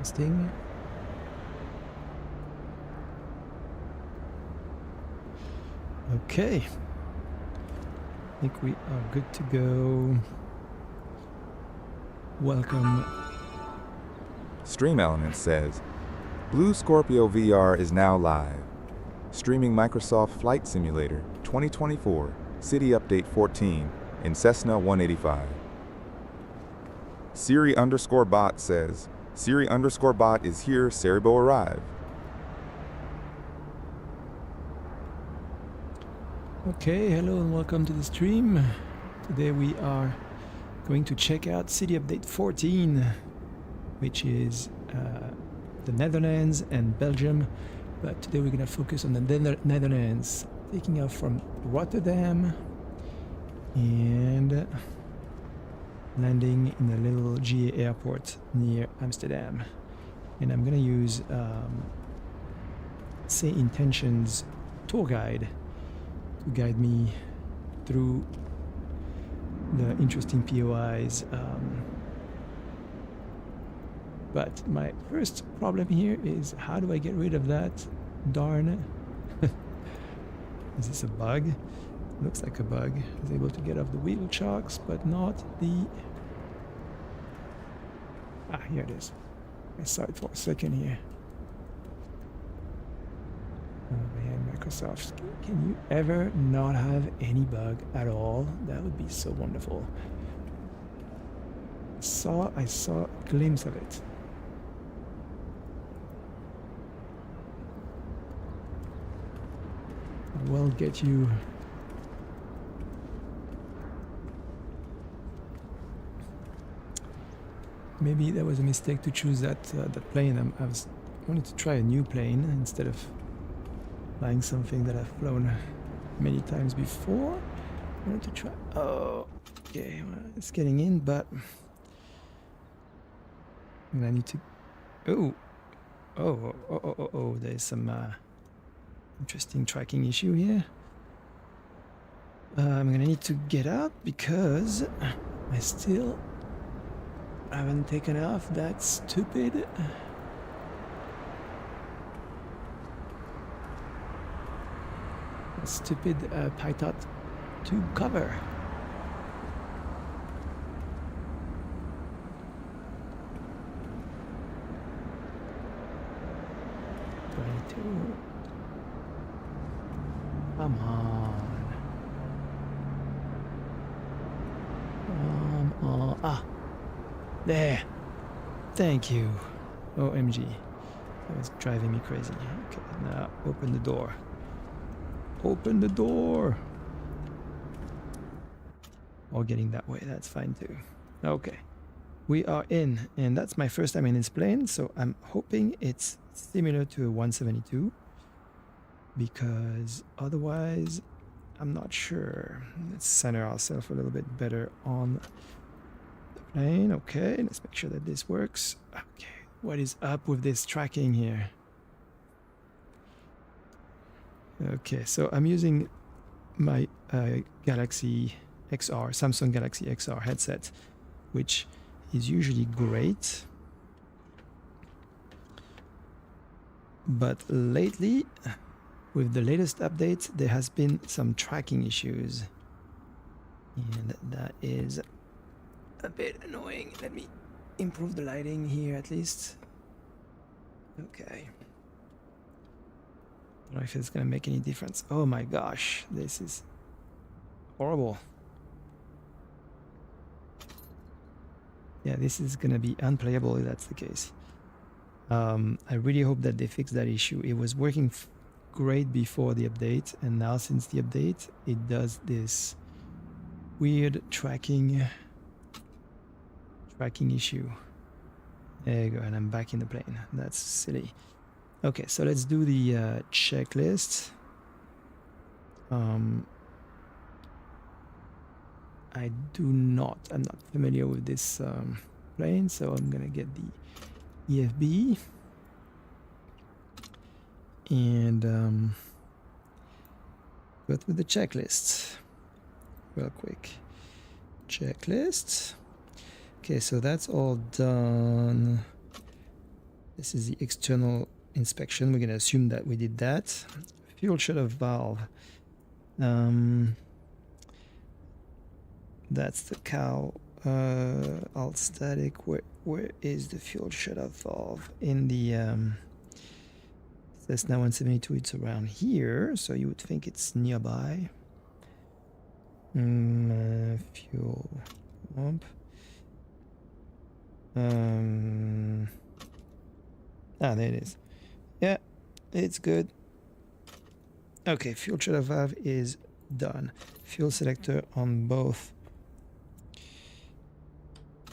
testing. Okay. I think we are good to go. Welcome. Stream Elements says, Blue Scorpio VR is now live. Streaming Microsoft Flight Simulator 2024 City Update 14 in Cessna 185. Siri_bot says, Siri_bot is here, Cerebro arrive. Okay, hello and welcome to the stream. Today we are going to check out City Update 14, which is the Netherlands and Belgium. But today we're going to focus on the Netherlands, taking off from Rotterdam and landing in a little GA airport near Amsterdam. And I'm going to use Say Intentions tour guide to guide me through the interesting POIs. But my first problem here is, how do I get rid of that darn... Is this a bug? Looks like a bug. I was able to get off the wheel chocks, but not the... Ah, here it is. I saw it for a second here. Oh man, Microsoft, can you ever not have any bug at all? That would be so wonderful. I saw a glimpse of it. Will get you. Maybe that was a mistake to choose that plane. I wanted to try a new plane instead of flying something that I've flown many times before. I wanted to try. Oh, okay, well, it's getting in, but I need to. Oh! There's some interesting tracking issue here. I'm gonna need to get out because I still haven't taken off that stupid Python tube cover. Come on. Come on. Ah. There. Thank you. OMG. That was driving me crazy. Okay, now open the door. Open the door. Or getting that way, that's fine too. Okay. We are in, and that's my first time in this plane, so I'm hoping it's similar to a 172. Because otherwise, I'm not sure. Let's center ourselves a little bit better on the plane. Okay, let's make sure that this works. Okay, what is up with this tracking here? Okay, so I'm using my Galaxy XR, Samsung Galaxy XR headset, which is usually great. But lately, with the latest update, there has been some tracking issues, and that is a bit annoying. Let me improve the lighting here at least. Okay. I don't know if it's gonna make any difference. Oh my gosh, this is horrible. Yeah, this is gonna be unplayable if that's the case. I really hope that they fix that issue. It was working great before the update, and now since the update it does this weird tracking issue. There you go, and I'm back in the plane. That's silly. Okay, so let's do the checklist. I'm not familiar with this plane, so I'm gonna get the EFB and go through the checklist real quick. Checklist. Okay, so that's all done. This is the external inspection. We're going to assume that we did that. Fuel shut-off valve. That's the cow. Alt static. Where is the fuel shut-off valve? In the Cessna 172. It's around here, so you would think it's nearby. Fuel pump. There it is. Yeah, it's good. Okay, fuel shut-off valve is done. Fuel selector on both.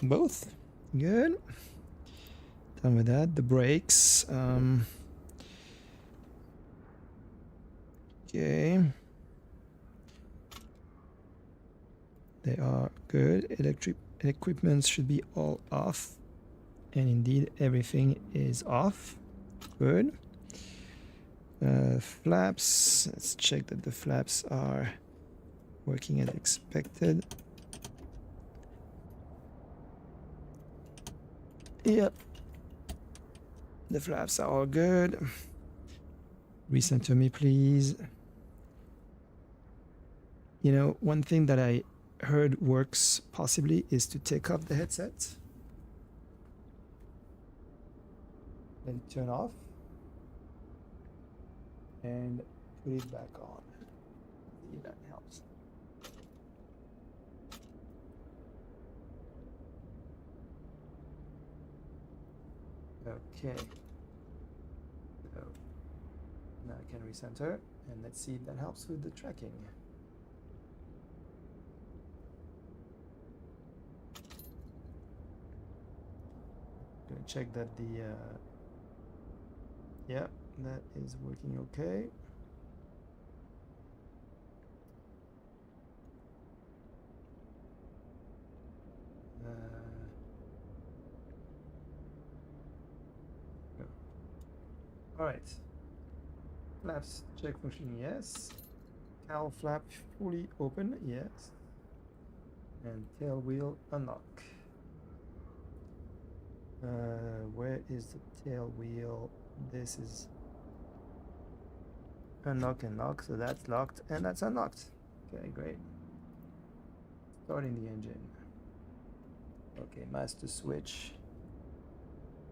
Good. Done with that. The brakes. Okay. They are good. Electric equipment should be all off. And indeed, everything is off. Good. Flaps. Let's check that the flaps are working as expected. Yep. The flaps are all good. Recenter me, please. You know, one thing that I heard works possibly is to take off the headset. Then turn off. And put it back on. See if that helps. Okay. So now I can recenter, and let's see if that helps with the tracking. Gonna check that the yeah, that is working okay. All right. Flaps check function, yes. Cowl flap fully open, yes. And tail wheel unlock. Where is the tail wheel? This is unlock and lock, so that's locked and that's unlocked. Okay, great. Starting the engine. Okay, master switch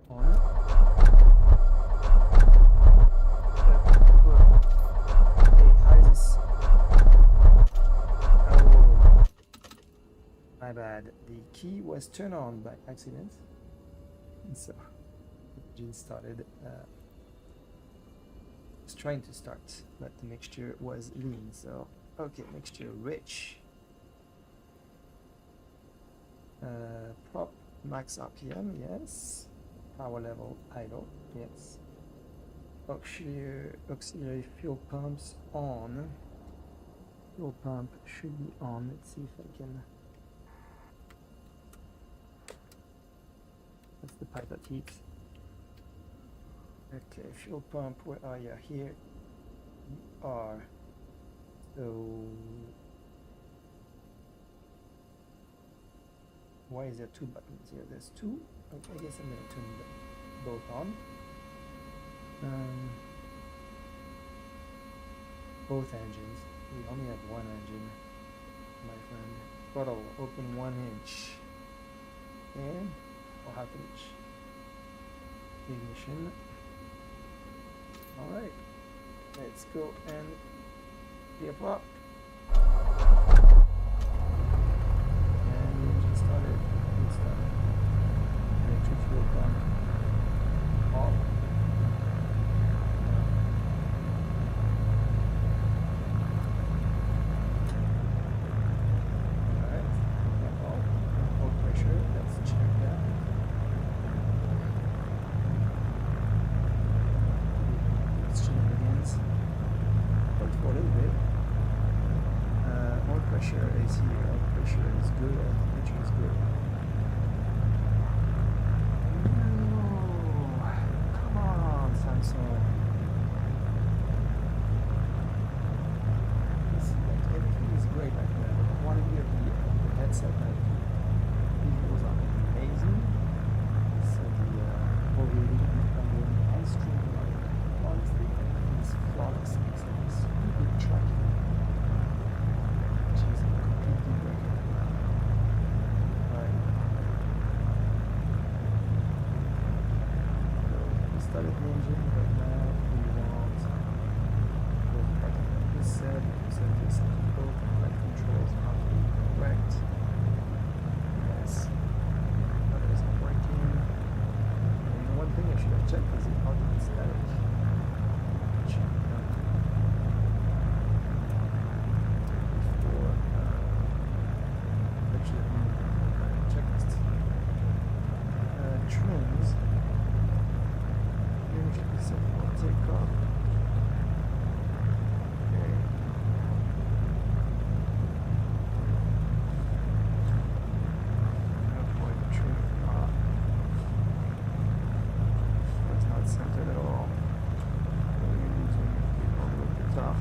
on. My bad. The key was turned on by accident, and so the engine started. Was trying to start, but the mixture was lean. So okay, mixture rich. Prop max RPM, yes. Power level idle, yes. Auxiliary fuel pumps on. Fuel pump should be on. Let's see if I can. That's the pipe that heats. Okay, fuel pump, where are you? Here you are. So why is there two buttons here? There's two. Okay, I guess I'm gonna turn them both on. Both engines. We only have one engine, my friend. Throttle open 1 inch. And or half inch. Ignition. Alright. Let's go and gear up. And the engine started. It started. Electric fuel pump off. Alright. Oil pressure. Let's check that. For a little bit. Oil pressure is here. Oil pressure is good. Oil temperature is good. No, come on, Samsung. Everything is great. Like the quality of the headset, like visuals are amazing. So the overheating started the engine, but now we want this said this both flight controls are correct. Yes, that is not working. And one thing I should have checked is the output static. Check that before actually checklist. Trims. Here should be set for takeoff. Okay. Oh boy, the trim was not centered at all. We're using it all the way to the top.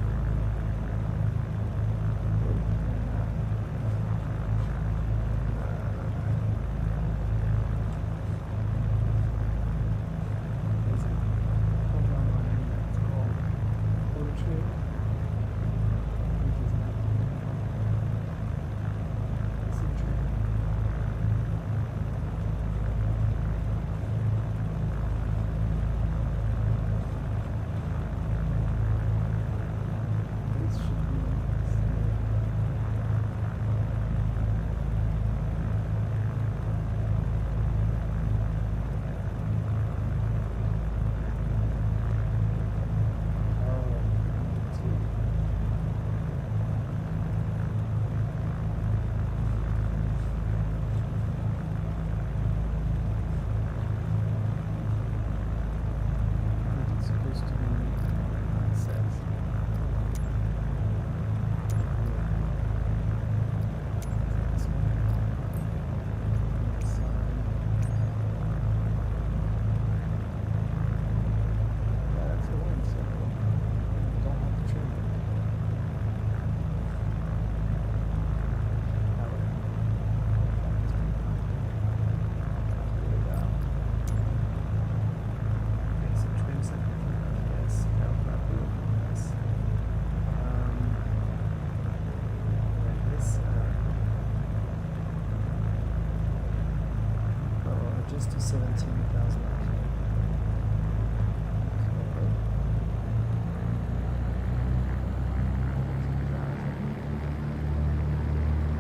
Just to 17,000 actually.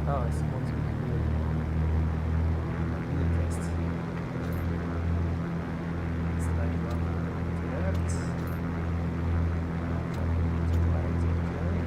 Oh, I suppose we could do a test. Slide one to left. To right, okay.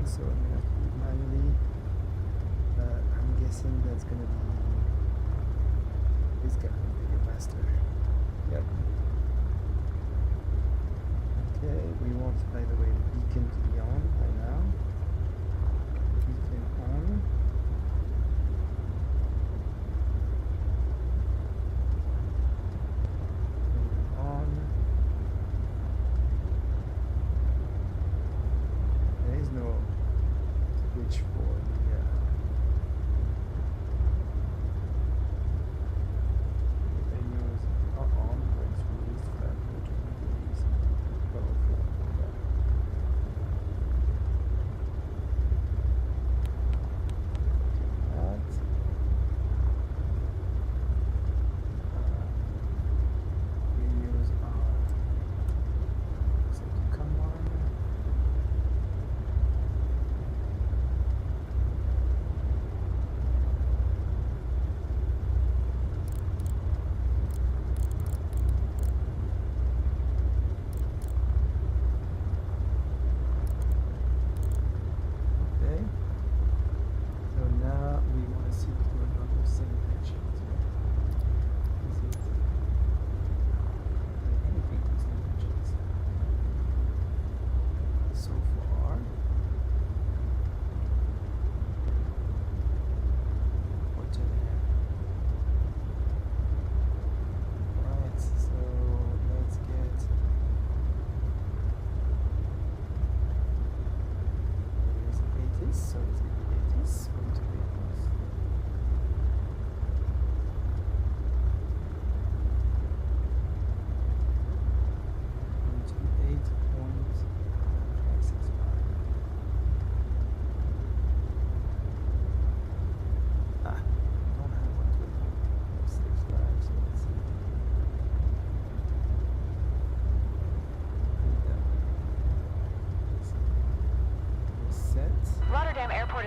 So I'm gonna have to do it manually. I'm guessing that's gonna be this guy, Bigger Master. Yep. Okay, we want, by the way, the beacon to be on by now. Beacon on. There is no switch for the menus are on, but it's released that which is powerful.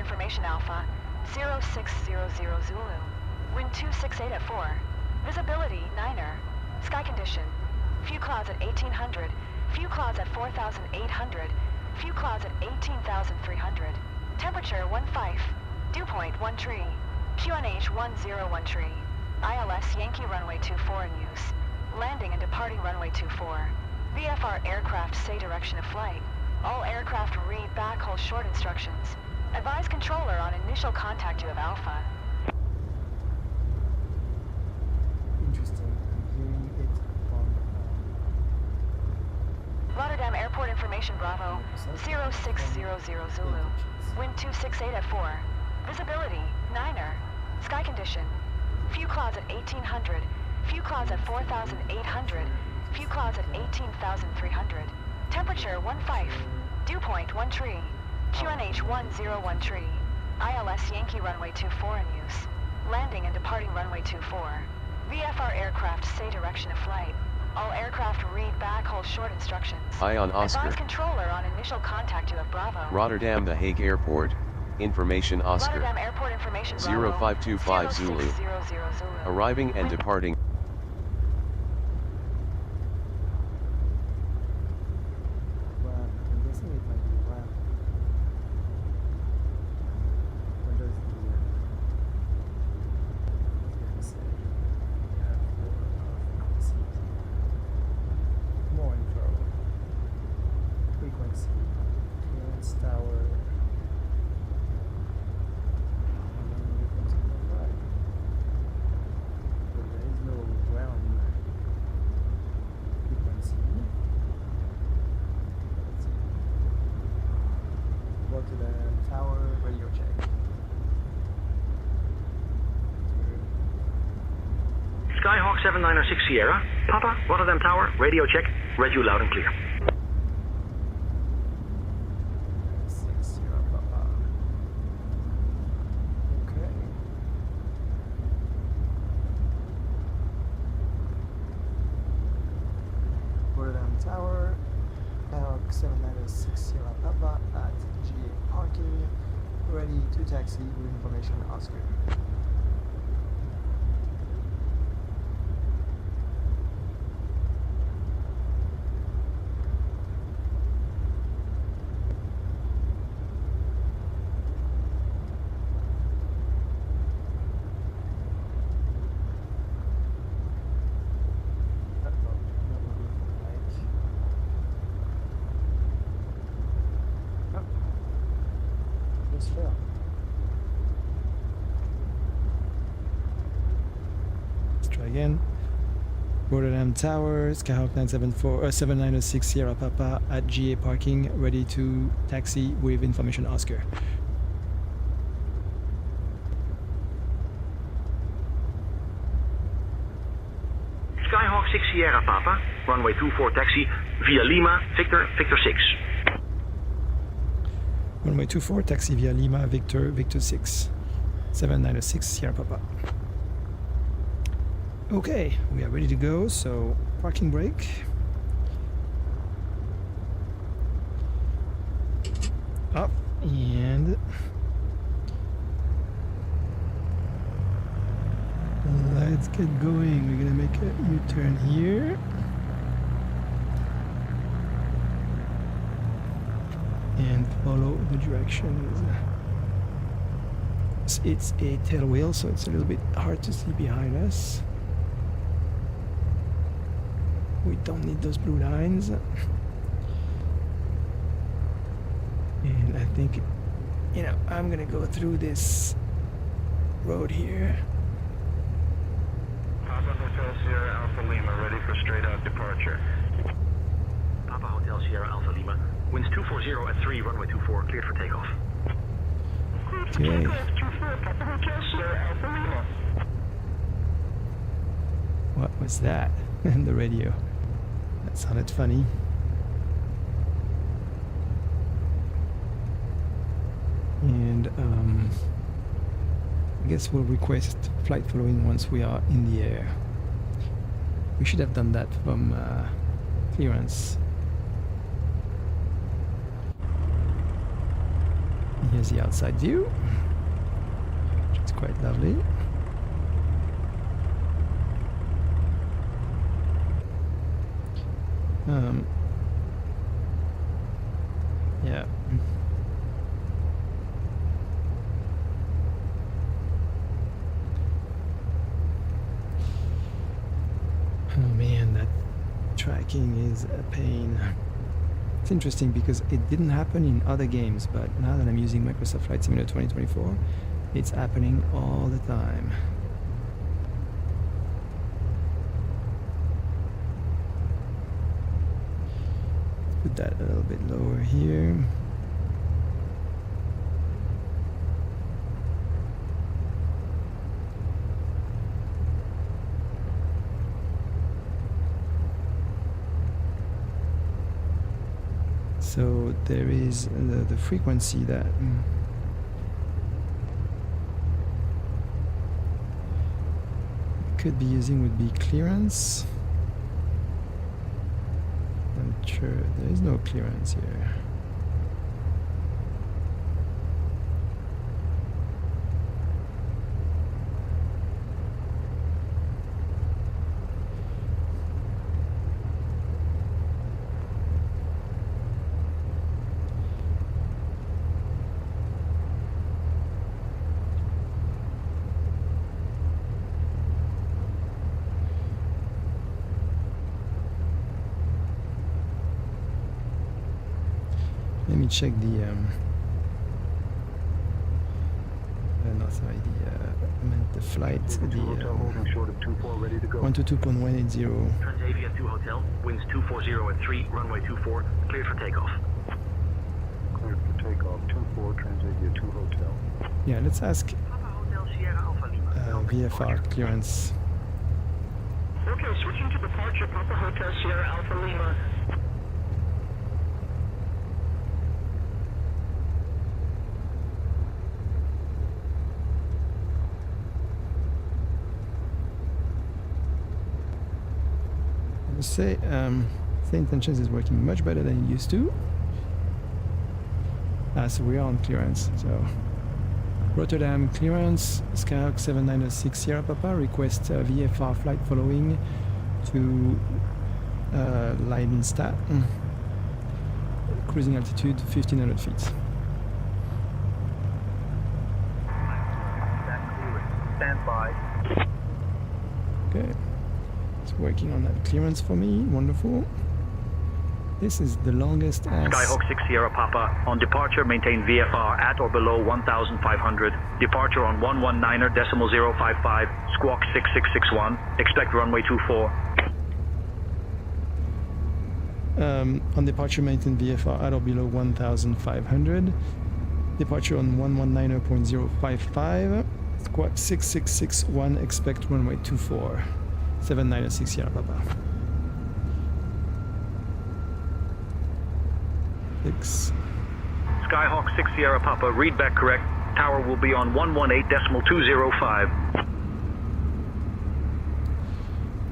information Alpha. 0600 Zulu. Wind 268 at 4. Visibility 9er. Sky condition. Few clouds at 1800. Few clouds at 4800. Few clouds at 18,300. Temperature 15. Dew point 1 tree. QNH 101 tree. ILS Yankee runway 24 in use. Landing and departing runway 24. VFR aircraft say direction of flight. All aircraft read back, hold short instructions. Advise controller on initial contact you have Alpha. Interesting. I'm hearing it on Rotterdam Airport information Bravo. 0600 Zulu. Wind 268 at 4. Visibility 9er. Sky condition. Few clouds at 1800. Few clouds at 4800. Few clouds at 18,300. Temperature 15. Dew point 1 tree. QNH 101 tree. ILS Yankee runway 24 in use. Landing and departing runway 24. VFR aircraft say direction of flight. All aircraft read back, hold short instructions. Ion Oscar. Advise controller on initial contact you have Bravo. Rotterdam The Hague Airport. Information Oscar. Rotterdam Airport information Bravo. 0525 Zulu. 0600 Zulu. Arriving and departing. Wow, I'm guessing it might be wow. When does the say more info frequency clearance tower. And then we come to the right. But there is no ground frequency. Let's see. Go to the tower radio check. Skyhawk 7906 Sierra. Papa, Rotterdam Tower, radio check. Read you loud and clear. 6 Papa. Okay. Rotterdam Tower, Skyhawk 7906 Sierra Papa at GA parking, ready to taxi with information Oscar. Fail. Let's try again. Rotterdam Tower, Skyhawk 7906 Sierra Papa at GA parking, ready to taxi with information Oscar. Skyhawk 6 Sierra Papa, runway 24 taxi via Lima, Victor 6. Runway 24, taxi via Lima, Victor 6, 7906 Sierra Papa. Okay, we are ready to go, so parking brake. Up, and let's get going. We're gonna make a U-turn here. And follow the directions. It's a tail wheel, so it's a little bit hard to see behind us. We don't need those blue lines. And I think, I'm gonna go through this road here. Papa Hotel Sierra Alpha Lima, ready for straight out departure. Papa Hotel Sierra Alpha Lima. Winds 240 at 3, runway 24, cleared for takeoff. Okay. What was that? The radio. That sounded funny. And I guess we'll request flight following once we are in the air. We should have done that from clearance. Here's the outside view, which is quite lovely. Yeah. Oh man, that tracking is a pain. It's interesting because it didn't happen in other games, but now that I'm using Microsoft Flight Simulator 2024, it's happening all the time. Let's put that a little bit lower here. So there is the frequency that could be using would be clearance. I'm sure there is no clearance here. Let me check the no, sorry, I meant the flight, the 122.180. Transavia 2 Hotel, winds 240 at 3, runway 24, cleared for takeoff. Cleared for takeoff, 24, Transavia 2 Hotel. Yeah, let's ask Papa Hotel Sierra Alpha Lima. VFR clearance. Okay, switching to departure, Papa Hotel Sierra Alpha Lima. I would say intentions is working much better than it used to. So we are on clearance. So Rotterdam clearance, Skyhawk 7906 Sierra Papa, request VFR flight following to Leidenstadt. Cruising altitude 1500 feet. Stand by. Okay. It's working on that clearance for me. Wonderful. This is the longest as... Skyhawk 6 Sierra Papa, on departure maintain VFR at or below 1,500. Departure on 119.055, squawk 6661. Expect runway 24. On departure maintain VFR at or below 1,500. Departure on 119.055, squawk 6661. Expect runway 24. 796 Sierra Papa. 6. Skyhawk 6 Sierra Papa, read back correct. Tower will be on 118.205.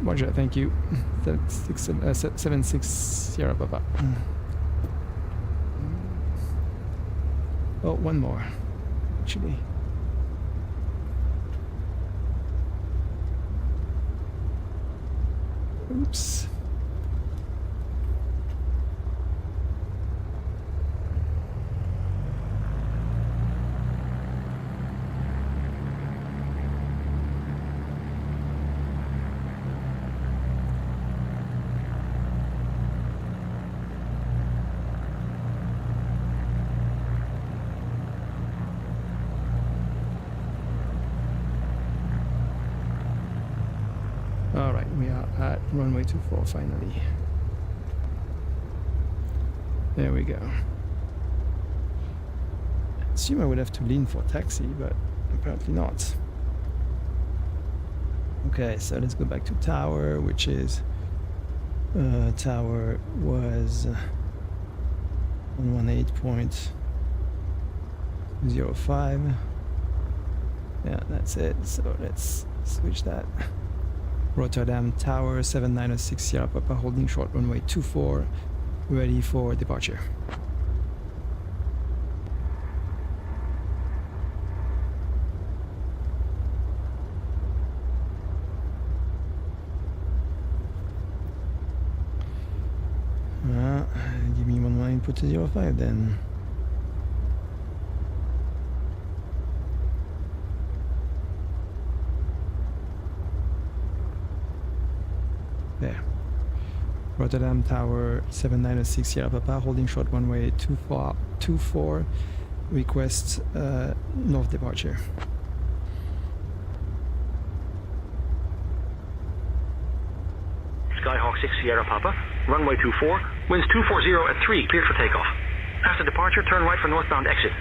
Roger, thank you. 76 Sierra Papa. Oh, one more, actually. Oops. Alright, we are at runway 24 finally. There we go. I assume I would have to lean for taxi, but apparently not. Okay, so let's go back to tower, which is... tower was 118.05. Yeah, that's it. So let's switch that. Rotterdam Tower 7906 Sierra Papa, holding short runway 24, ready for departure. put to 05 then. There. Rotterdam Tower 7906 Sierra Papa, holding short runway 24, request north departure. Skyhawk 6 Sierra Papa, runway 24, winds 240 at 3, cleared for takeoff. After departure, turn right for northbound exit.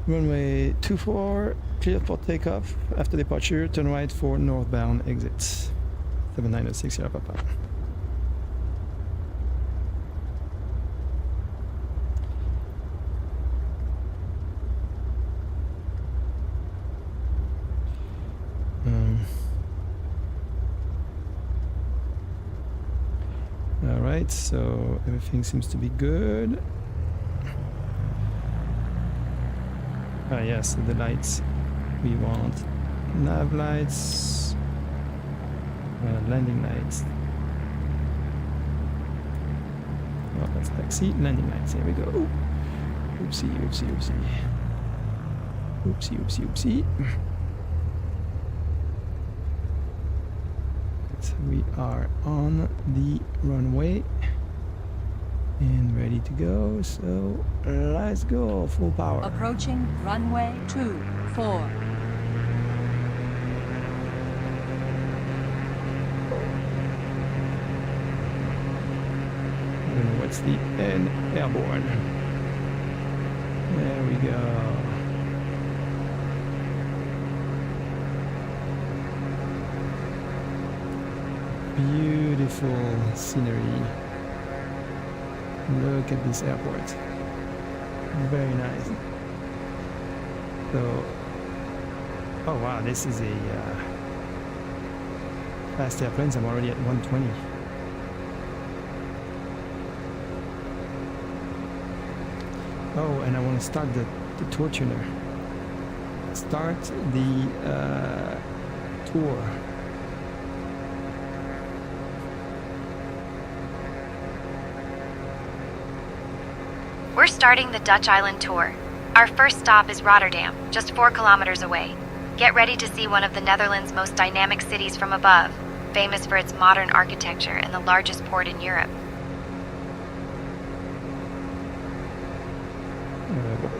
Runway 24, clear for takeoff. After departure, turn right for northbound exit. 7906 Sierra Papa. Alright, so everything seems to be good. Ah yes, the lights. We want nav lights, landing lights. Oh, that's taxi, landing lights. Here we go. Oopsie, oopsie, oopsie. Oopsie, oopsie, oopsie. Right, we are on the runway and ready to go, so let's go, full power. Approaching runway 24. And what's the N? Airborne. There we go. Beautiful scenery. Look at this airport. Very nice. So, oh wow, this is a fast airplanes. I'm already at 120. Oh, and I want to start the tour tuner. Start the tour. We're starting the Dutch Island tour. Our first stop is Rotterdam, just 4 kilometers away. Get ready to see one of the Netherlands' most dynamic cities from above, famous for its modern architecture and the largest port in Europe.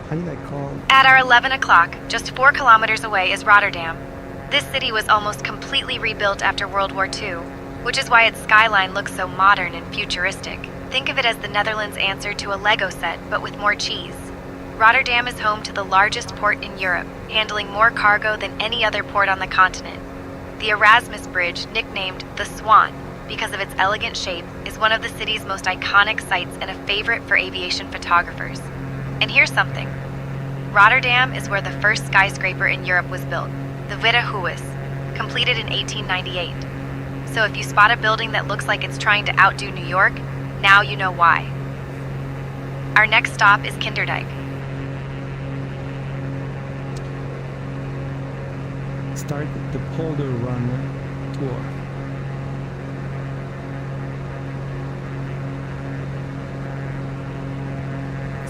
How did I call? At our 11 o'clock, just 4 kilometers away is Rotterdam. This city was almost completely rebuilt after World War II, which is why its skyline looks so modern and futuristic. Think of it as the Netherlands' answer to a Lego set, but with more cheese. Rotterdam is home to the largest port in Europe, handling more cargo than any other port on the continent. The Erasmus Bridge, nicknamed the Swan because of its elegant shape, is one of the city's most iconic sights and a favorite for aviation photographers. And here's something. Rotterdam is where the first skyscraper in Europe was built, the Witte Huis, completed in 1898. So if you spot a building that looks like it's trying to outdo New York, now you know why. Our next stop is Kinderdijk. Start the Polder Run tour.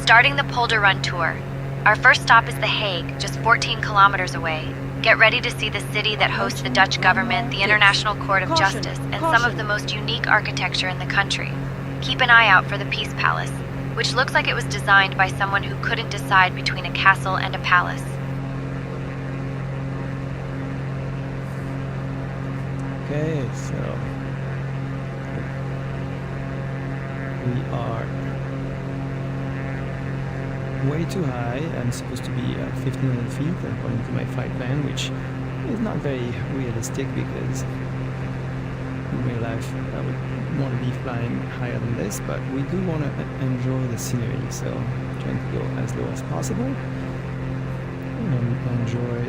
Starting the Polder Run tour. Our first stop is The Hague, just 14 kilometers away. Get ready to see the city that hosts the Dutch government, the International Court of Justice, and some of the most unique architecture in the country. Keep an eye out for the Peace Palace, which looks like it was designed by someone who couldn't decide between a castle and a palace. Okay, so we are way too high. I'm supposed to be at 1,500 feet according to my flight plan, which is not very realistic because in real life I would want to be flying higher than this, but we do want to enjoy the scenery, so I'm trying to go as low as possible and enjoy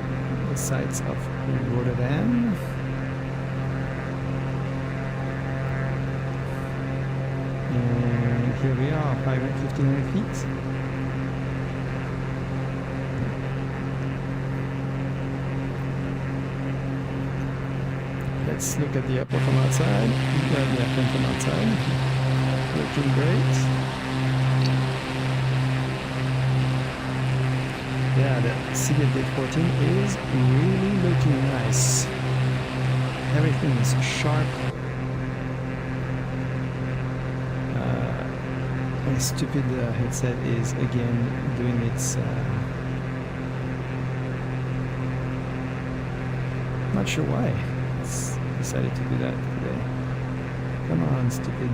the sights of Rotterdam. And Here we are, 1,500 feet. Let's look at the airport from outside. The airplane from outside. Looking great. Yeah, the City Update 14 is really looking nice. Everything is sharp. My stupid headset is again doing its. Not sure why it's decided to do that today. Come on, stupid.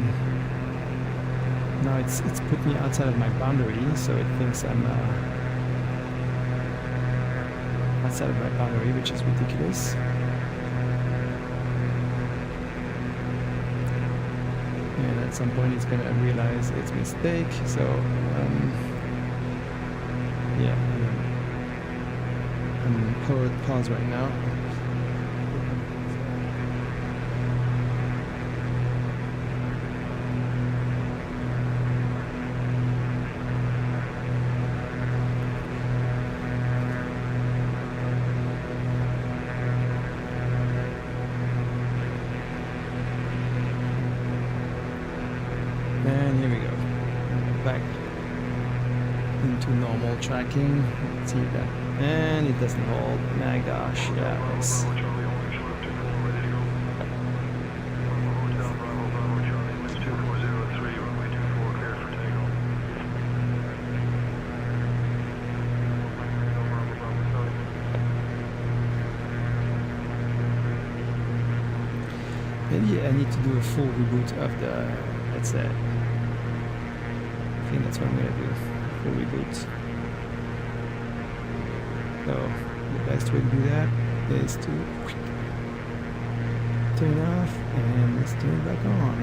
Now it's put me outside of my boundary, so it thinks I'm outside of my boundary, which is ridiculous. And at some point it's gonna realize its mistake, so yeah, I'm pause right now. And here we go. Back into normal tracking. Let's see that. And it doesn't hold. My gosh, yeah, it's. Maybe I need to do a full reboot of the headset. I think that's what I'm gonna do. Full reboot. So the best way to do that is to turn it off and let's turn it back on.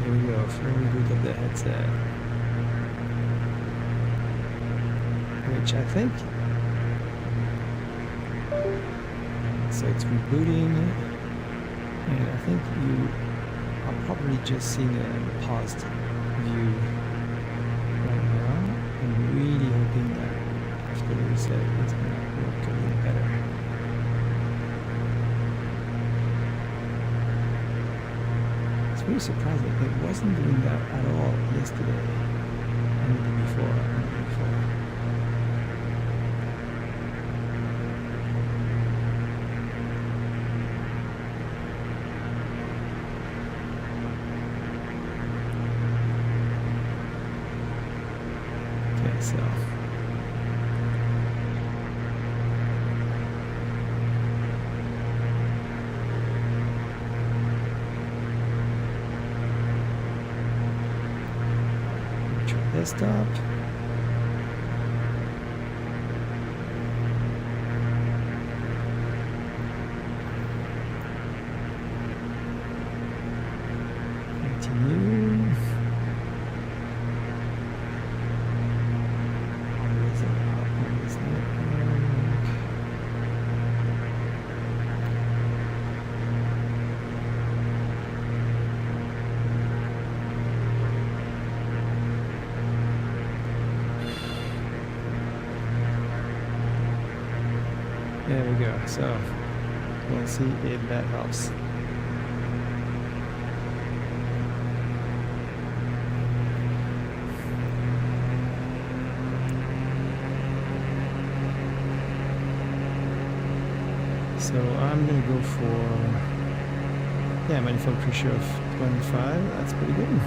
Here we go, full reboot of the headset. Which I think. So it's rebooting. And I think you are probably just seeing the paused view right now. I'm really hoping that after the reset it's going to work a little better. It's really surprising. It wasn't doing that at all yesterday and the day before and the day before. So virtual desktop. Continue. There we go. So we'll see if that helps. So I'm gonna go for manifold pressure of 25. That's pretty good.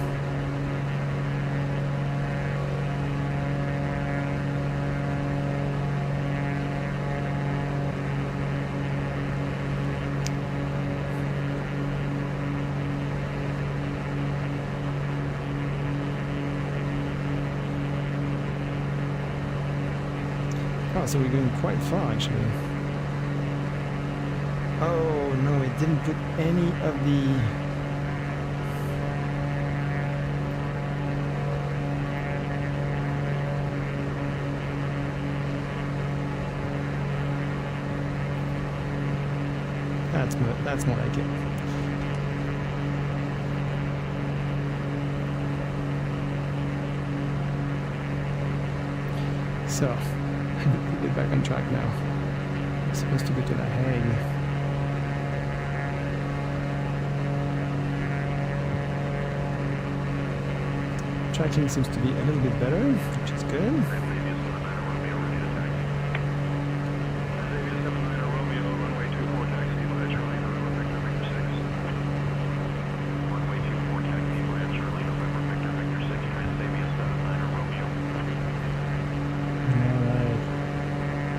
Oh, so we're going quite far actually. Oh no, it didn't put any of the... That's more like it. So, I need to get back on track now. I'm supposed to go to The Hague. Tracking seems to be a little bit better, which is good.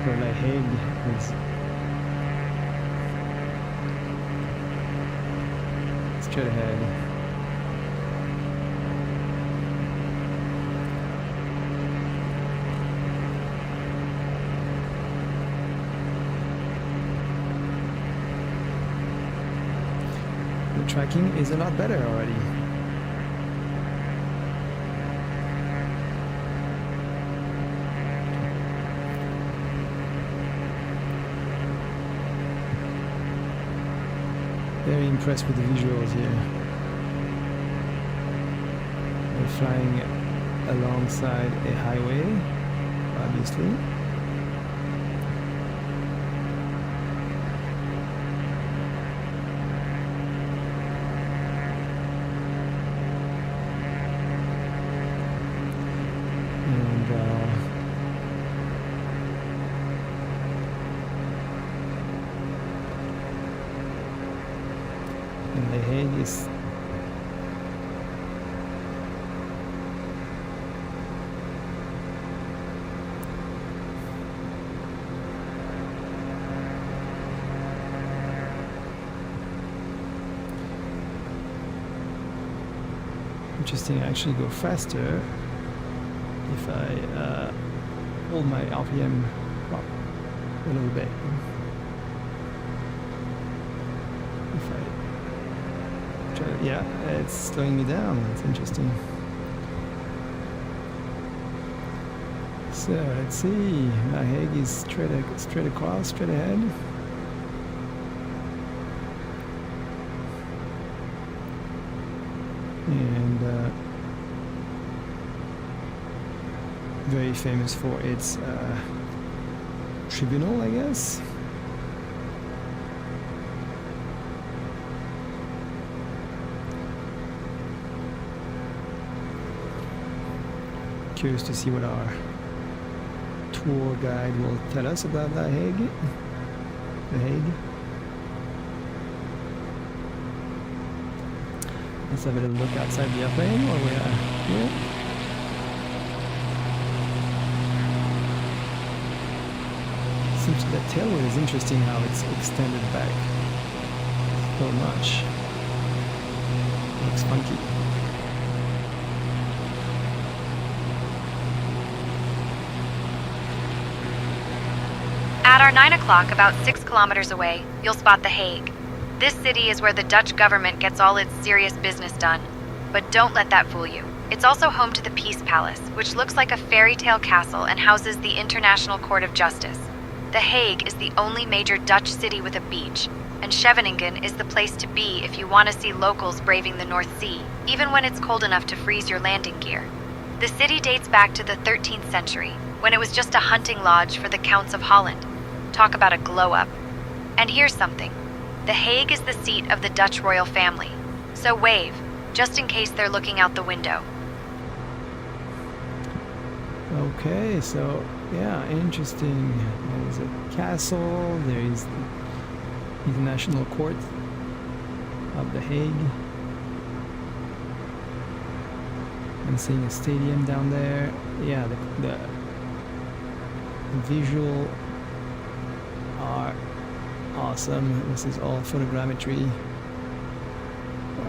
The Hague is straight ahead. The tracking is a lot better already. Very impressed with the visuals here. We're flying alongside a highway, obviously. And The Hague is interesting. I actually go faster if I hold my RPM up a little bit. If I try to, yeah, it's slowing me down. That's interesting. So let's see. The Hague is straight across, straight ahead. And very famous for its tribunal, I guess. Curious to see what our tour guide will tell us about The Hague. The Hague. Let's have a little look outside the airplane while we are here. Seems that tailwheel is interesting how it's extended back so much. Looks funky. At our 9 o'clock, about 6 kilometers away, you'll spot The Hague. This city is where the Dutch government gets all its serious business done. But don't let that fool you. It's also home to the Peace Palace, which looks like a fairy tale castle and houses the International Court of Justice. The Hague is the only major Dutch city with a beach, and Scheveningen is the place to be if you want to see locals braving the North Sea, even when it's cold enough to freeze your landing gear. The city dates back to the 13th century, when it was just a hunting lodge for the Counts of Holland. Talk about a glow-up. And here's something. The Hague is the seat of the Dutch royal family, so wave, just in case they're looking out the window. Okay, so yeah, interesting. There's a castle, there is the International Court of The Hague. I'm seeing a stadium down there. Yeah, the visual are awesome. This is all photogrammetry.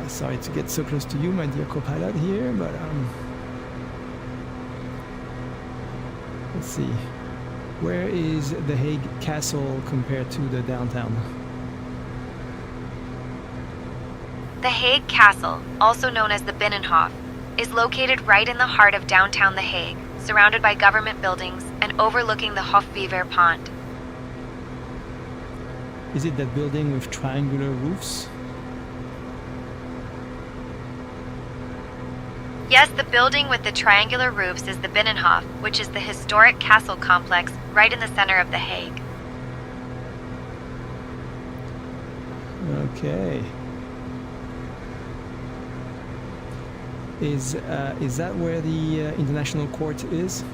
Sorry to get so close to you, my dear co-pilot here, but let's see. Where is The Hague Castle compared to the downtown? The Hague Castle, also known as the Binnenhof, is located right in the heart of downtown The Hague, surrounded by government buildings and overlooking the Hofwever Pond. Is it that building with triangular roofs? Yes, the building with the triangular roofs is the Binnenhof, which is the historic castle complex right in the center of The Hague. Okay. Is that where the International Court is?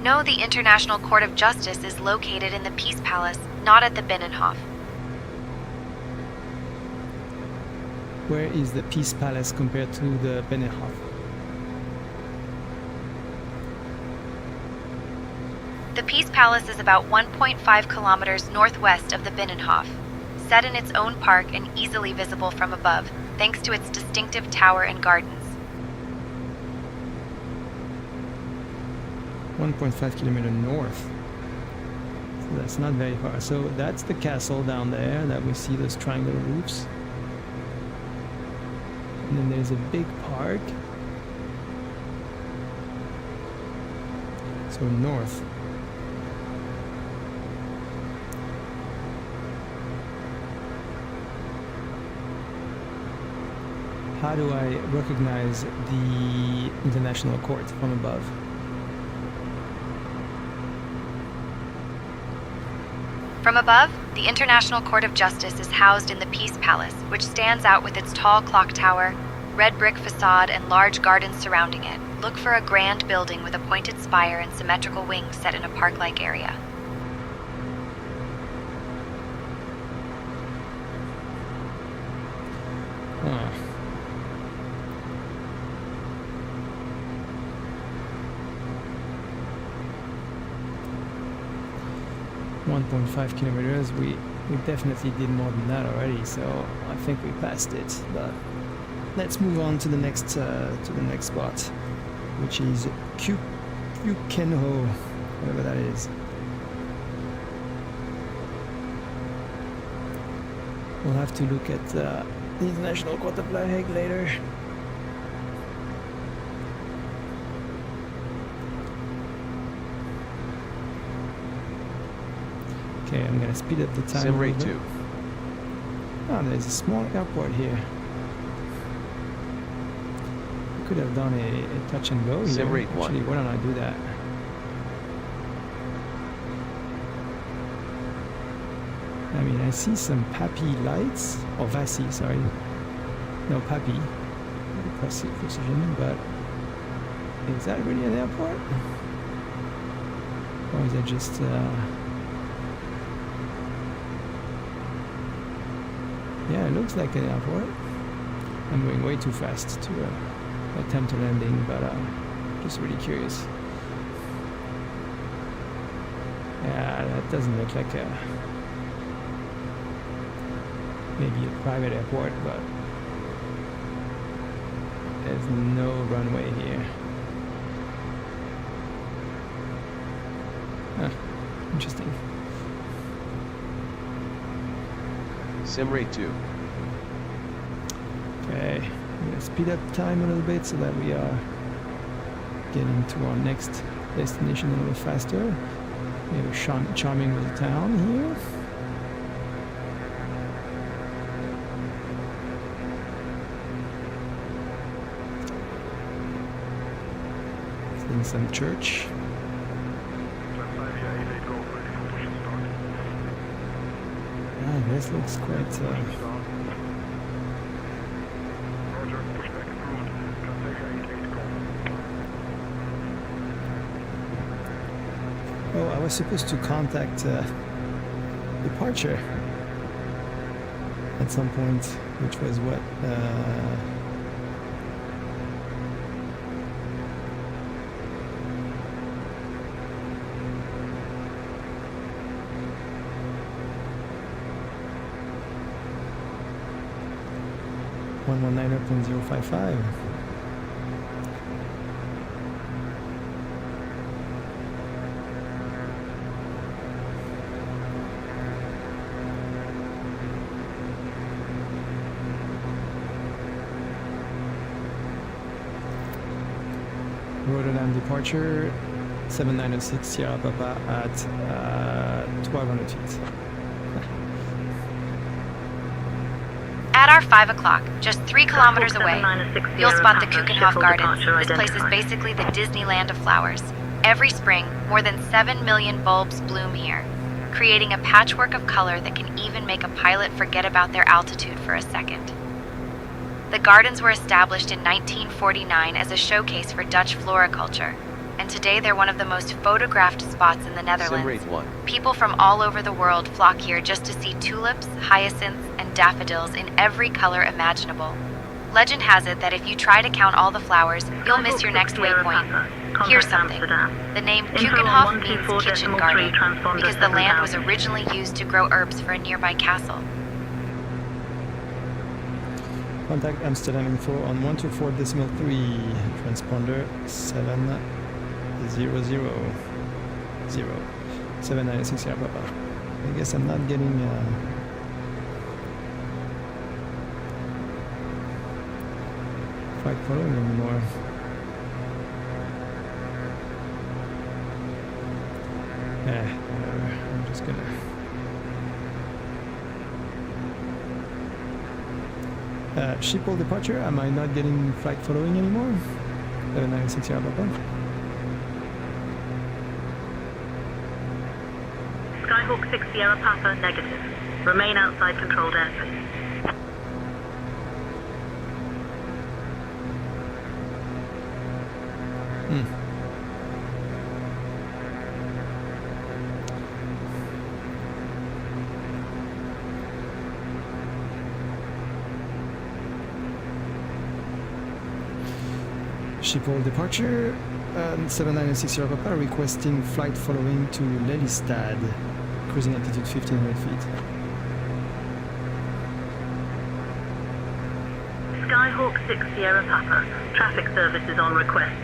No, the International Court of Justice is located in the Peace Palace, not at the Binnenhof. Where is the Peace Palace compared to the Binnenhof? The Peace Palace is about 1.5 kilometers northwest of the Binnenhof, set in its own park and easily visible from above, thanks to its distinctive tower and gardens. 1.5 kilometers north. So that's not very far. So that's the castle down there that we see those triangular roofs. And then there's a big park. So north. How do I recognize the International Court from above? From above, the International Court of Justice is housed in the Peace Palace, which stands out with its tall clock tower, red brick facade, and large gardens surrounding it. Look for a grand building with a pointed spire and symmetrical wings set in a park-like area. Huh. .5 kilometers. We definitely did more than that already, so I think we passed it. But let's move on to the next spot, which is Kukenho, whatever that is. We'll have to look at the International Court of The Hague later. Okay, I'm gonna speed up the time. Sim rate 2. Oh, there's a small airport here. I could have done a touch and go here. Sim rate 1. Actually, why don't I do that? I mean, I see some Papi lights, or Vasi, sorry. No, Papi. Precision, but is that really an airport? Or is it just yeah, it looks like an airport. I'm going way too fast to attempt a landing, but just really curious. Yeah, that doesn't look like maybe a private airport, but there's no runway here. Huh, interesting. Sim rate 2. Okay, I'm gonna speed up time a little bit so that we are getting to our next destination a little faster. We have a charming little town here. In some church. Ah, this looks quite oh, I was supposed to contact departure at some point, which was what 119.055. Rotterdam departure 7906 Sierra Papa at 1200 feet. At our 5 o'clock, just 3 kilometers away, you'll spot the Kuchenhof Gardens. This place is basically the Disneyland of flowers. Every spring, more than 7 million bulbs bloom here, creating a patchwork of color that can even make a pilot forget about their altitude for a second. The gardens were established in 1949 as a showcase for Dutch floriculture, and today they're one of the most photographed spots in the Netherlands. Simrate 1. People from all over the world flock here just to see tulips, hyacinths, and daffodils in every color imaginable. Legend has it that if you try to count all the flowers, you'll miss your next waypoint. Here's something. The name Kuchenhof means kitchen garden, because the land was originally used to grow herbs for a nearby castle. Contact Amsterdam info on 124.3, transponder 700 796 Sierra Papa. I guess I'm not getting flight following anymore. Whatever. I'm just gonna Schiphol departure. Am I not getting flight following anymore? 796 Sierra Papa. Skyhawk 6 Sierra Papa, negative. Remain outside controlled airspace. Schiphol departure. 796 Sierra Papa requesting flight following to Lelystad. Cruising altitude 1500 feet. Skyhawk 6 Sierra Papa, traffic services on request.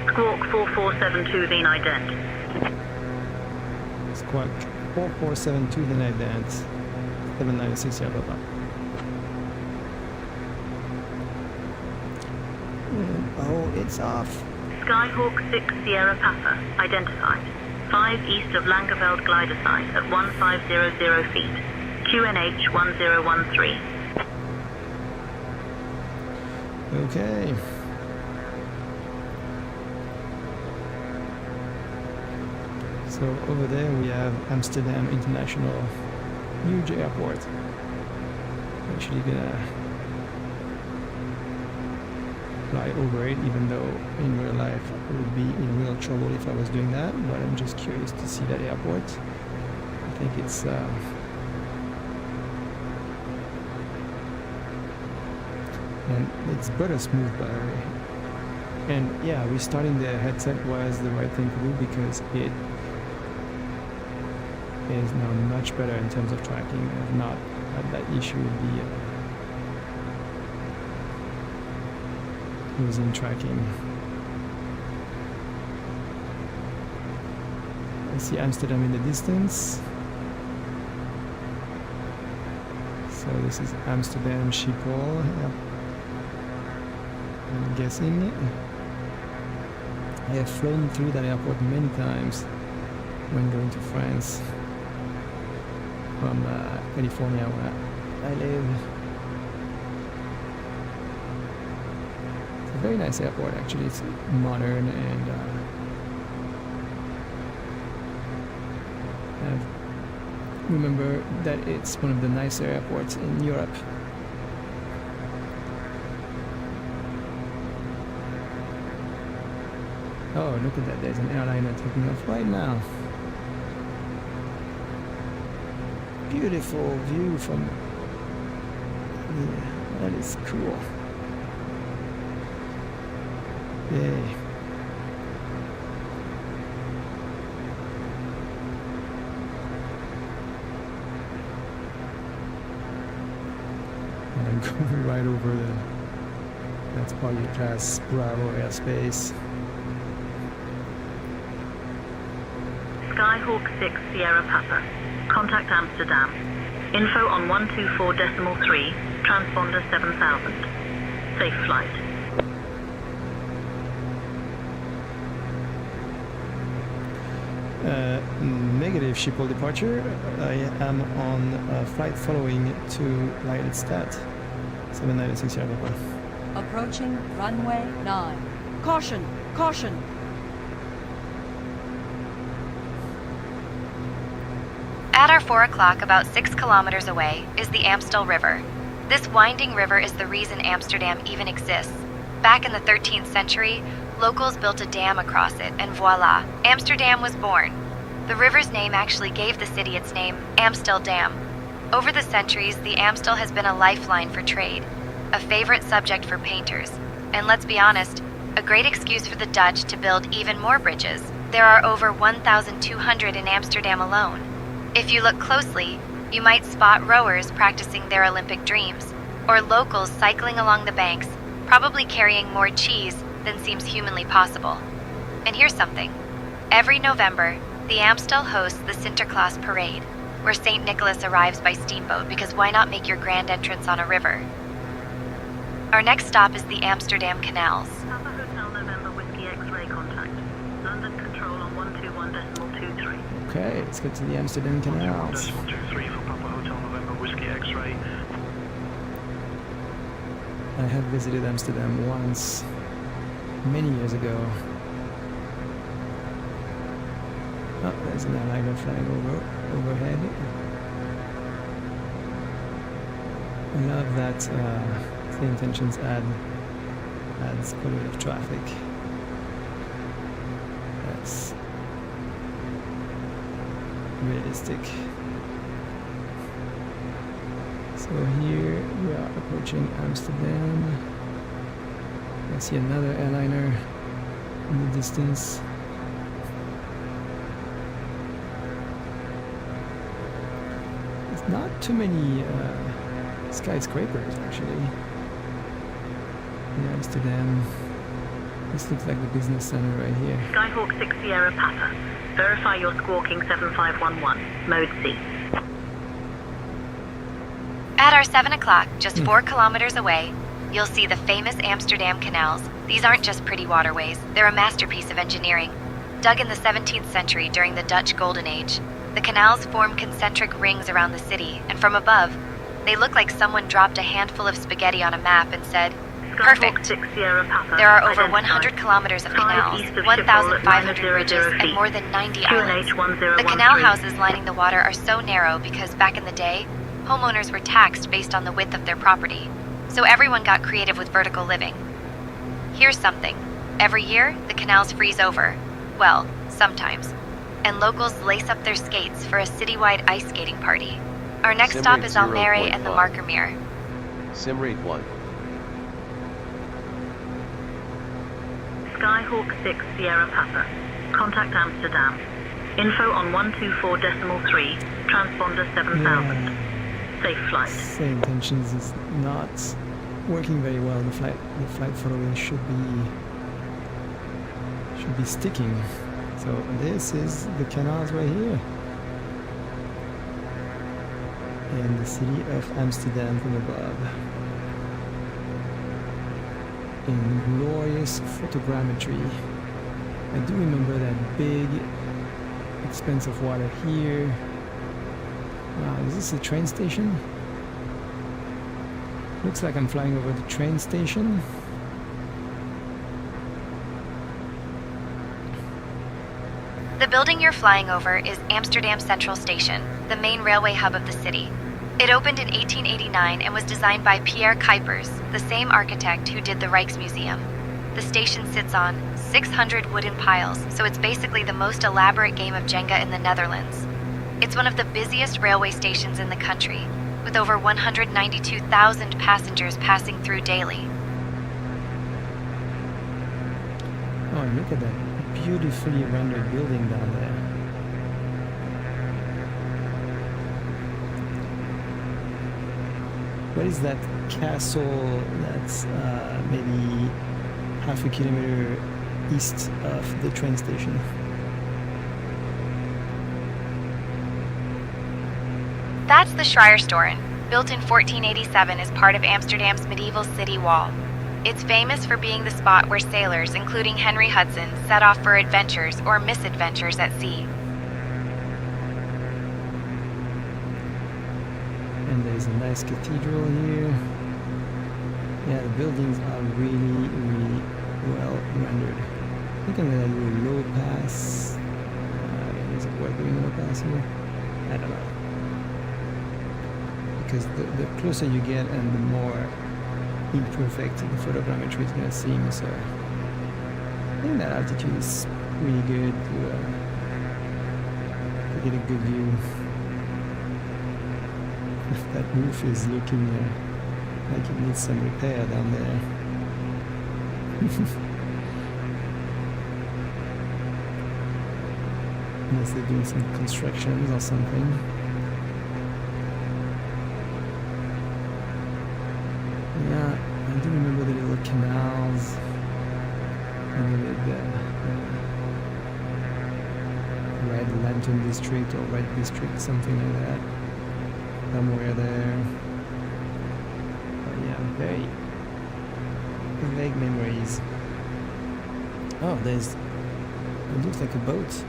Squawk 4472 then ident. Squawk 4472 then ident. 796 Sierra Papa. Oh, it's off. Skyhawk 6 Sierra Papa, identified. 5 east of Langeveld glider site at 1500 feet. QNH 1013. Okay. So over there we have Amsterdam International huge airport. Actually gonna fly over it, even though in real life I would be in real trouble if I was doing that, but I'm just curious to see that airport. I think it's and it's butter smooth by the way. And yeah, restarting the headset was the right thing to do because it is now much better in terms of tracking. I've not had that issue with the losing tracking. I see Amsterdam in the distance. So this is Amsterdam Schiphol. Yep. I'm guessing. I have flown through that airport many times when going to France from California where I live. It's a very nice airport actually. It's modern and I remember that it's one of the nicer airports in Europe. Oh, look at that, there's an airliner taking off right now. Beautiful view from... Yeah, that is cool. Yay. And I'm going right over the... That's probably class Bravo airspace. Skyhawk 6 Sierra Papa. Contact Amsterdam. Info on 124.3, transponder 7000. Safe flight. Negative Schiphol departure. I am on flight following to Lelystad. 796 Sierra Papa. Approaching runway 9. Caution! Caution! At our 4 o'clock, about 6 kilometers away, is the Amstel River. This winding river is the reason Amsterdam even exists. Back in the 13th century, locals built a dam across it, and voila, Amsterdam was born. The river's name actually gave the city its name, Amsterdam. Over the centuries, the Amstel has been a lifeline for trade, a favorite subject for painters, and let's be honest, a great excuse for the Dutch to build even more bridges. There are over 1,200 in Amsterdam alone. If you look closely, you might spot rowers practicing their Olympic dreams, or locals cycling along the banks, probably carrying more cheese than seems humanly possible. And here's something. Every November, the Amstel hosts the Sinterklaas Parade, where St. Nicholas arrives by steamboat because why not make your grand entrance on a river? Our next stop is the Amsterdam Canals. Papa Hotel November Whiskey X-ray contact. London control on 121.23. Okay, let's get to the Amsterdam Canals. 121.23 for Papa Hotel November Whiskey X-ray. I have visited Amsterdam once, many years ago. Oh, there's an airliner flying overhead. I love that the intentions adds quite a bit of traffic. That's realistic. So here we are approaching Amsterdam. I see another airliner in the distance. There's not too many skyscrapers actually in Amsterdam. This looks like the business center right here. Skyhawk 6 Sierra Papa. Verify your squawking 7511. Mode C. At our 7 o'clock, just 4 kilometers away, you'll see the famous Amsterdam canals. These aren't just pretty waterways, they're a masterpiece of engineering. Dug in the 17th century during the Dutch Golden Age, the canals form concentric rings around the city, and from above, they look like someone dropped a handful of spaghetti on a map and said, perfect. 6 Sierra Papa. There are over Identified. 100 kilometers of 5 canals, east of 1,500 Schiphol, bridges, 90 and more than 90 QNH islands. 1013. The canal houses lining the water are so narrow because back in the day, homeowners were taxed based on the width of their property. So everyone got creative with vertical living. Here's something. Every year, the canals freeze over. Well, sometimes. And locals lace up their skates for a citywide ice skating party. Our next Sim stop rate is Almere and the 0.5. Markermeer. Simrate 1. Skyhawk 6 Sierra Papa. Contact Amsterdam. Info on 124.3. Transponder 7000. Safe flight. The intentions is not working very well. The flight following should be sticking. So this is the canals right here, and the city of Amsterdam from above, in glorious photogrammetry. I do remember that big expanse of water here. Wow, is this a train station? Looks like I'm flying over the train station. The building you're flying over is Amsterdam Central Station, the main railway hub of the city. It opened in 1889 and was designed by Pierre Kuipers, the same architect who did the Rijksmuseum. The station sits on 600 wooden piles, so it's basically the most elaborate game of Jenga in the Netherlands. It's one of the busiest railway stations in the country, with over 192,000 passengers passing through daily. Oh, and look at that beautifully rendered building down there. What is that castle that's maybe half a kilometer east of the train station? That's the Schreierstoren, built in 1487 as part of Amsterdam's medieval city wall. It's famous for being the spot where sailors, including Henry Hudson, set off for adventures or misadventures at sea. And there's a nice cathedral here. Yeah, the buildings are really, really well rendered. I think I'm gonna do a low pass. Is it worth doing a low pass here? I don't know. Because the closer you get and the more imperfect the photogrammetry is gonna seem, so I think that altitude is really good to get a good view. That roof is looking like it needs some repair down there. Unless they're doing some constructions or something. Yeah, I do remember the little canals and the Red Lantern District or Red District, something like that. Somewhere there. But yeah, very vague memories. Oh, it looks like a boat.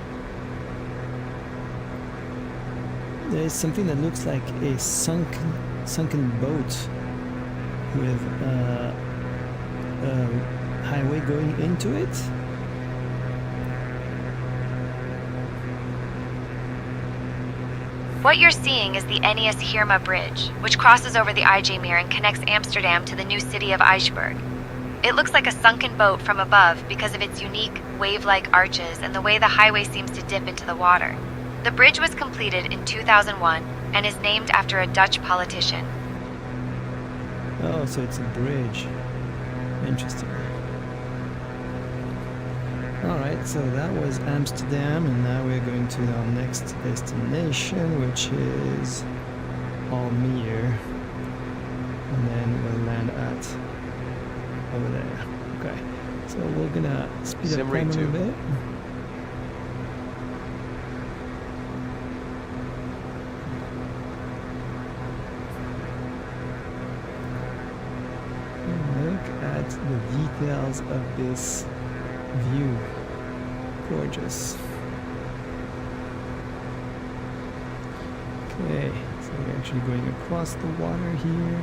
There's something that looks like a sunken boat with a highway going into it. What you're seeing is the Ennius Hirma Bridge, which crosses over the IJmere and connects Amsterdam to the new city of Eichberg. It looks like a sunken boat from above because of its unique, wave-like arches and the way the highway seems to dip into the water. The bridge was completed in 2001 and is named after a Dutch politician. Oh, so it's a bridge. Interesting. Alright, so that was Amsterdam, and now we're going to our next destination, which is Almere. And then we'll land at over there. Okay, so we're gonna speed up time a little bit. Look at the details of this view. Gorgeous. Okay, so we're actually going across the water here.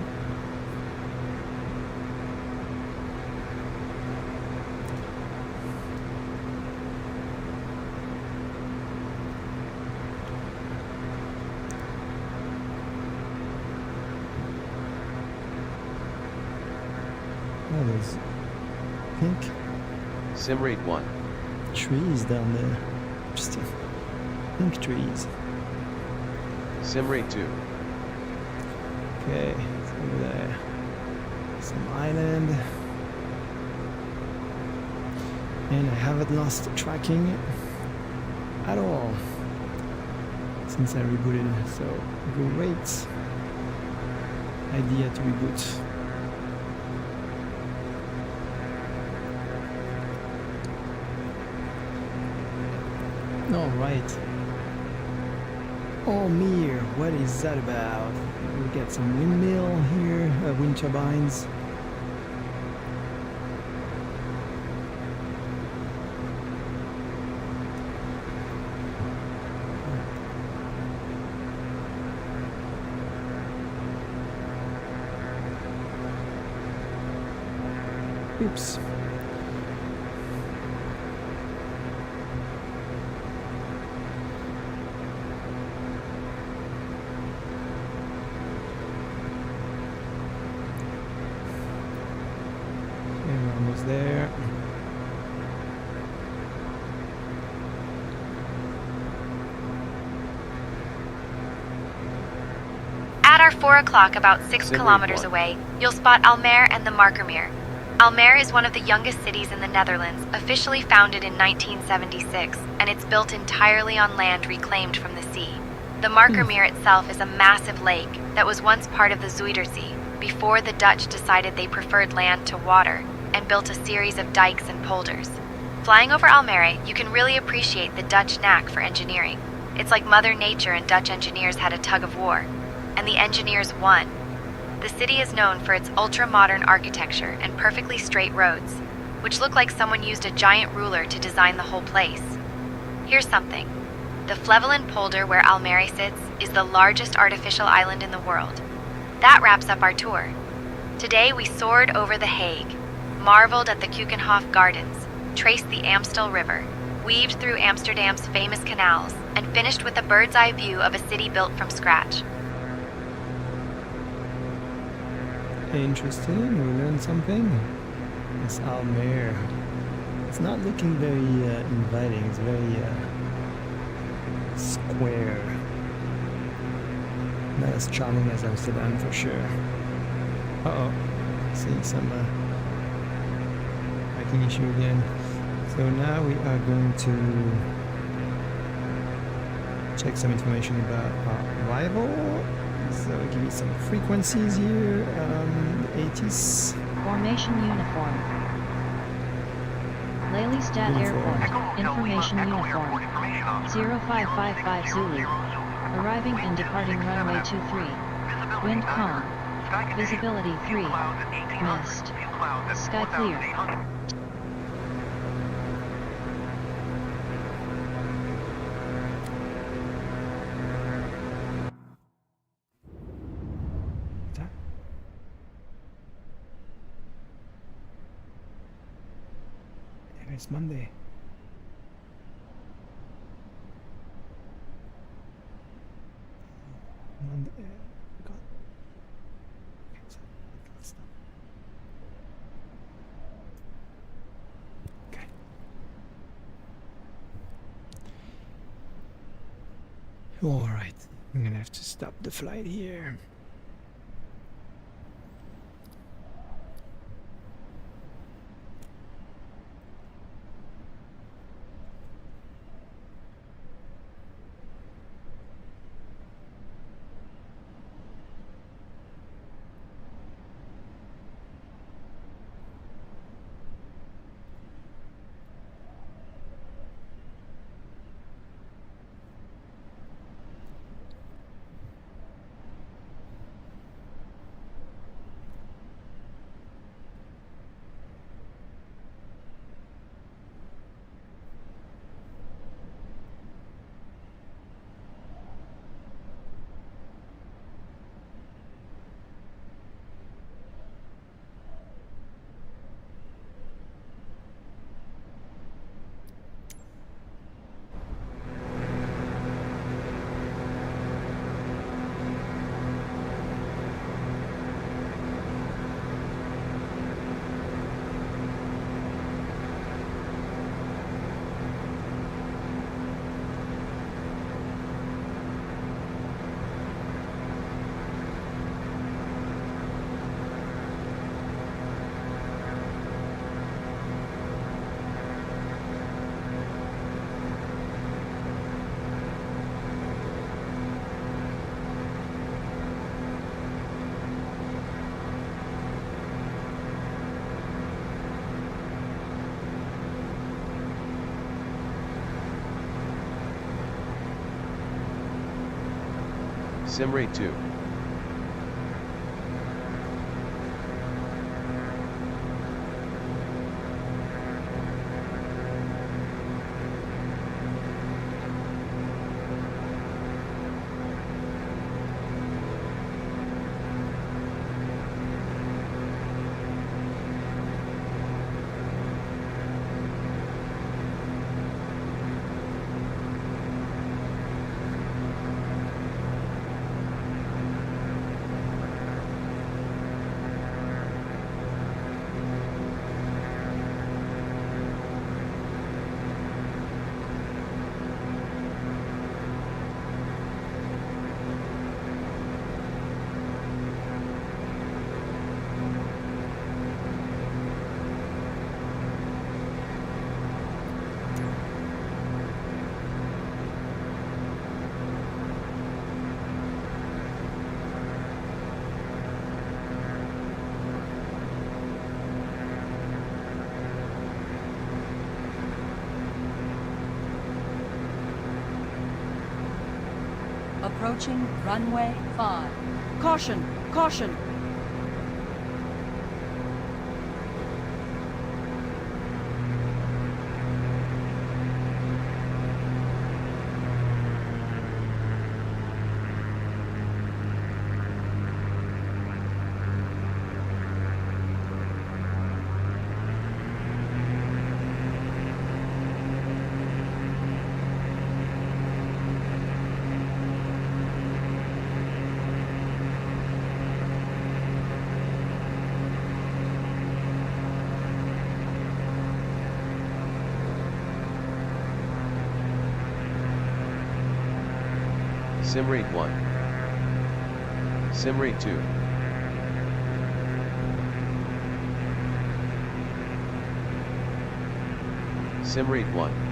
Oh, there's pink Simrate 1. trees down there. Interesting. Pink trees. Simrate 2. Okay, it's over there. Some island. And I haven't lost tracking at all since I rebooted, so great idea to reboot. All right. Almere, what is that about? We got some windmill here, wind turbines. Oops. We're almost there. At our 4 o'clock, about 6 Simrate kilometers 1. away, you'll spot Almere and the Markermeer. Almere is one of the youngest cities in the Netherlands, officially founded in 1976, and it's built entirely on land reclaimed from the sea. The Markermeer itself is a massive lake that was once part of the Zuiderzee before the Dutch decided they preferred land to water and built a series of dikes and polders. Flying over Almere, you can really appreciate the Dutch knack for engineering. It's like Mother Nature and Dutch engineers had a tug of war, and the engineers won. The city is known for its ultra-modern architecture and perfectly straight roads, which look like someone used a giant ruler to design the whole place. Here's something. The Flevoland polder where Almere sits is the largest artificial island in the world. That wraps up our tour. Today we soared over The Hague, marveled at the Keukenhof Gardens, traced the Amstel River, weaved through Amsterdam's famous canals, and finished with a bird's eye view of a city built from scratch. Interesting, we learned something. It's Almere. It's not looking very inviting, it's very square. Not as charming as Amsterdam for sure. Uh-oh, seeing some hiking issue again. So now we are going to check some information about our arrival. So give me some frequencies here. The 80s. Formation uniform. Lelystad Airport. Information uniform. 0555 Zulu. Arriving and departing runway 23. Wind calm. Visibility 3. Mist. Sky clear. It's Monday. Monday. God. Okay, so let's stop. Okay. All right. I'm gonna have to stop the flight here. Simrate 2. Approaching runway 5. Caution! Caution! Simrate 1. Simrate 2. Simrate 1.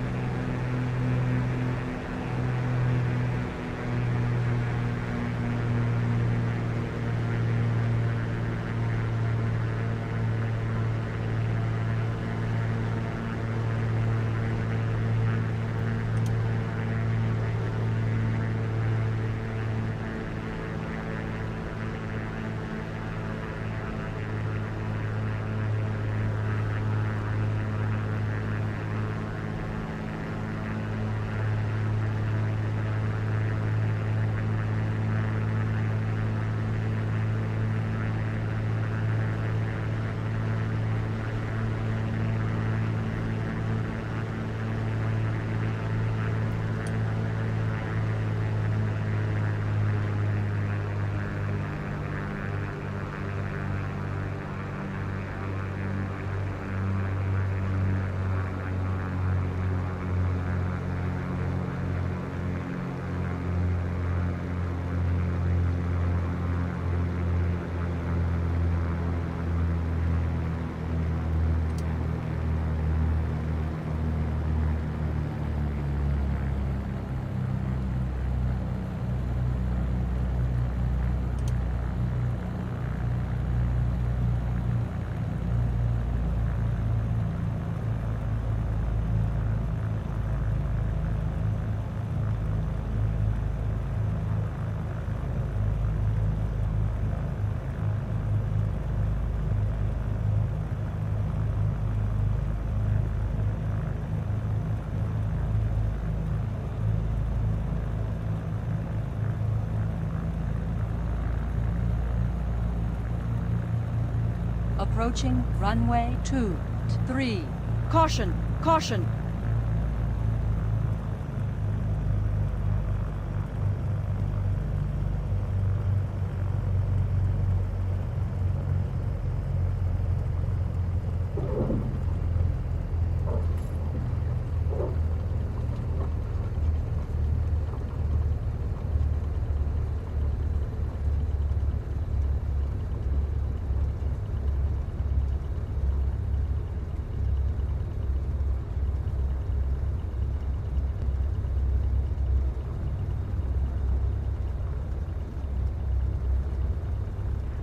Approaching runway 23. Caution! Caution!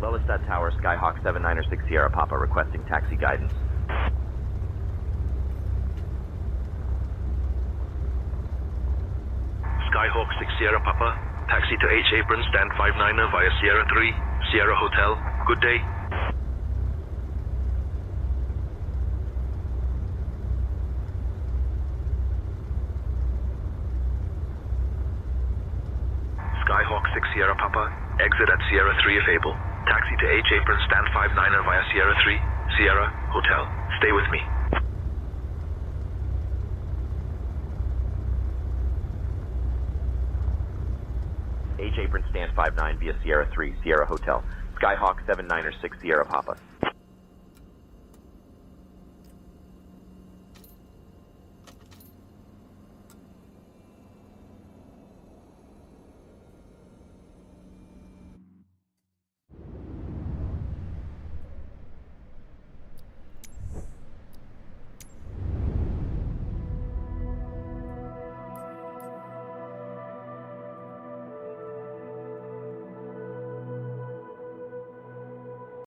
Lowestad Tower, Skyhawk 7906 Sierra Papa requesting taxi guidance. Skyhawk 6 Sierra Papa, taxi to H apron, stand 59er via Sierra 3, Sierra Hotel. Good day. Skyhawk 6 Sierra Papa, exit at Sierra 3 if able. Taxi to H apron, stand 59er via Sierra 3, Sierra Hotel. Stay with me. H apron, stand 59 via Sierra 3, Sierra Hotel. Skyhawk 7906 Sierra Papa.